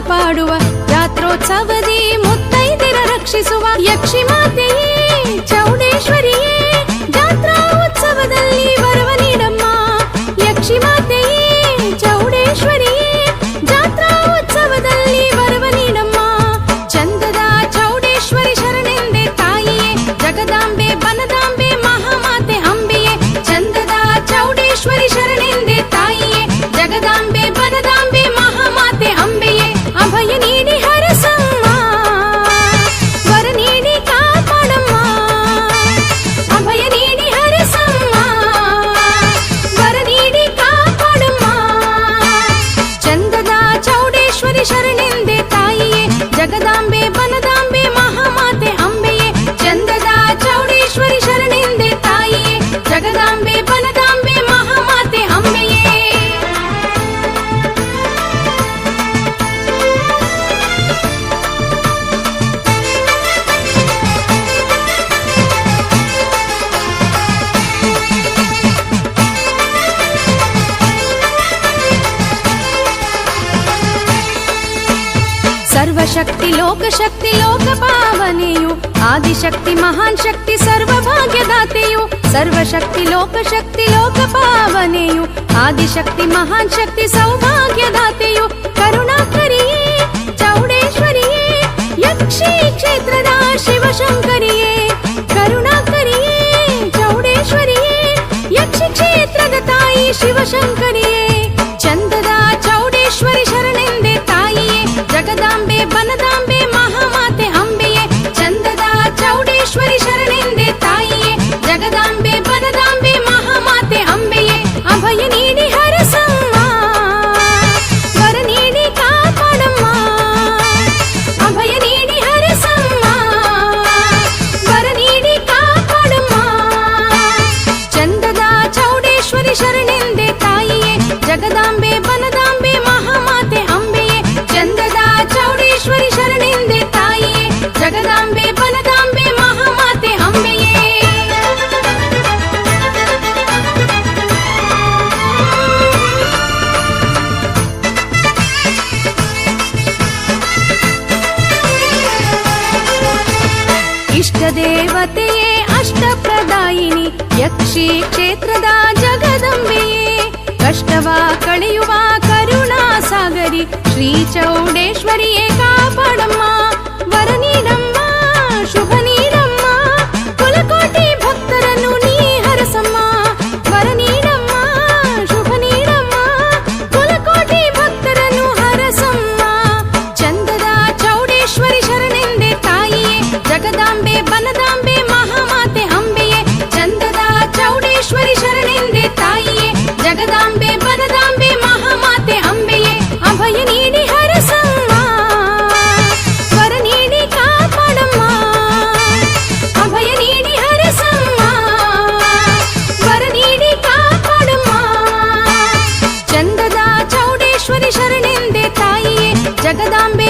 ಕಾಪಾಡುವ ಜಾತ್ರೋತ್ಸವದಿ ಮುತ್ತೈದೆರ ರಕ್ಷಿಸುವ ಯಕ್ಷಿ ಮಾತೆಯೇ ಚೌಡೇಶ್ವರಿಯೇ ಜಾತ್ರಾ ಉತ್ಸವದಲ್ಲಿ ವರವ ನೀಡಮ್ಮ. ಯಕ್ಷಿ ಮಾತೆಯೇ ಚೌಡೇಶ್ವರಿಯೇ ಜಾತ್ರಾ ಉತ್ಸವದಲ್ಲಿ ವರವ ನೀಡಮ್ಮ. ಚಂದದ ಚೌಡೇಶ್ವರಿ ಶರಣೆಂದೆ ತಾಯಿಯೇ ಜಗದಾಂಬೆ ಬನದಾಂಬೆ ಮಹಾಮಾತೆ ಅಂಬೆಯೇ. ಚಂದದ ಚೌಡೇಶ್ವರಿ ಶರಣೆಂದೆ ತಾಯಿಯೇ ಜಗದಾಂಬೆ ಬನದಾಂಬೆ ಮಹಾಮಾತೆ ಅಂಬೆಯೇ. ಅಭಯ ನೀಡಿ ಹರಸಮ್ಮ ವರ ನೀಡಿ ಕಾಪಾಡಮ್ಮ. ಅಭಯ ನೀಡಿ ಹರಸಮ್ಮ ವರ ನೀಡಿ ಕಾಪಾಡಮ್ಮ. ಚಂದದ ಚೌಡೇಶ್ವರಿ ಶರಣೆಂದೆ ತಾಯಿಯೇ ಜಗದಾಂಬೆ ಬನದಾಂಬೆ ಮಹಾಮಾತೆ ಅಂಬೆಯೇ. ಚಂದದ ಚೌಡೇಶ್ವರಿ ಶರಣೆಂದೆ ತಾಯಿಯೇ ಜಗದಾಂಬೆ ಬನದಾಂಬೆ ಮಹಾಮಾತೆ ಅಂಬೆಯೇ. ಸರ್ವಶಕ್ತಿ ಲೋಕಶಕ್ತಿ ಲೋಕ ಪಾವನೆಯು ಆದಿಶಕ್ತಿ ಮಹಾನ್ ಶಕ್ತಿ ಸರ್ವಭಾಗ್ಯದಾತೆಯು. ಸರ್ವಶಕ್ತಿ ಲೋಕಶಕ್ತಿ ಲೋಕ ಪಾವನೆಯು ಆದಿಶಕ್ತಿ ಮಹಾನ್ ಶಕ್ತಿ ಸೌಭಾಗ್ಯದಾತೆಯು. ಕರುಣಾಕರಿಯೇ ಚೌಡೇಶ್ವರಿಯೇ ಯಕ್ಷಿ ಕ್ಷೇತ್ರದ ಶಿವಶಂಕರಿಯೇ. ಕರುಣಾಕರಿಯೇ ಚೌಡೇಶ್ವರಿಯೇ ಯಕ್ಷಿ ಕ್ಷೇತ್ರದ ತಾಯಿ ಶಿವಶಂಕರಿಯೇ. ಚಂದದ ಚೌಡೇಶ್ವರಿ ಶರಣೆಂದೆ ತಾಯಿಯೇ ಜಗದಾಂಬೆ ಬನದಾಂಬೆ ಮಹಾಮಾತೆ ಅಂಬೆಯೇ. ಚಂದದ ಚೌಡೇಶ್ವರಿ ಶರಣೆಂದೆ ತಾಯಿಯೇ ಜಗದಾಂಬೆ ಬನದಾಂಬೆ ಮಹಾಮಾತೆ ಅಂಬೆಯೇ. ಅಭಯ ನೀಡಿ ಹರಸಮ್ಮ ವರ ನೀಡಿ ಕಾಪಾಡಮ್ಮ. ಅಭಯ ನೀಡಿ ಹರಸಮ್ಮ ವರ ನೀಡಿ ಕಾಪಾಡಮ್ಮ. ಚಂದದ ಚೌಡೇಶ್ವರಿ ಶರಣೆಂದೆ ತಾಯಿಯೇ ಜಗದಾಂಬೆ ಬನದಾಂಬೆ ಮಹಾಮಾತೆ ಅಂಬೆಯೇ. ಚಂದದ ಚೌಡೇಶ್ವರಿ ಶರಣೆಂದೆ ತಾಯಿಯೇ ಜಗದಾಂಬೆ ಬನದಾಂಬೆ ಮಹಾಮಾತೆ ಅಂಬೆಯೇ. ಇಷ್ಟ ದೇವತೆಯೇ ಅಷ್ಟಪ್ರದಾಯಿನಿ ಯಕ್ಷಿ ಕ್ಷೇತ್ರದ ಜಗದಂಬೆಯೇ. ಕಷ್ಟವ ಕಳೆಯುವ ಕರುಣಾ ಸಾಗರಿ ಶ್ರೀ ಚೌಡೇಶ್ವರಿಯೇ ಕಾಪಾಡಮ್ಮ. ವರ ನೀಡಮ್ಮ ಶುಭ ನೀಡಮ್ಮ ಕುಲಕೋಟಿ ಭಕ್ತರನ್ನು ನೀ ಹರಸಮ್ಮ. ವರ ನೀಡಮ್ಮ ಶುಭ ನೀಡಮ್ಮ ಕುಲಕೋಟಿ ಭಕ್ತರನ್ನು ಹರಸಮ್ಮ. ಚಂದದ ಚೌಡೇಶ್ವರಿ ಶರಣೆಂದೆ ತಾಯಿಯೇ ಜಗದಾಂಬೆ ಬನದಾಂಬೆ ಮಹಾಮಾತೆ ಅಂಬೆಯೇ. ಚಂದದ ಚೌಡೇಶ್ವರಿ ಶರಣೆಂದೆ ತಾಯಿಯೇ ಜಗದಾಂಬೆ ಬನದಾಂಬೆ ಮಹಾಮಾತೆ ಅಂಬೆಯೇ. ಅಭಯ ನೀಡಿ ಹರಸಮ್ಮ ವರ ನೀಡಿ ಕಾಪಾಡಮ್ಮ. ಅಭಯ ನೀಡಿ ಹರಸಮ್ಮ ವರ ನೀಡಿ ಕಾಪಾಡಮ್ಮ. ಚಂದದ ಚೌಡೇಶ್ವರಿ ಶರಣೆಂದೆ ತಾಯಿಯೇ ಜಗದಾಂಬೆ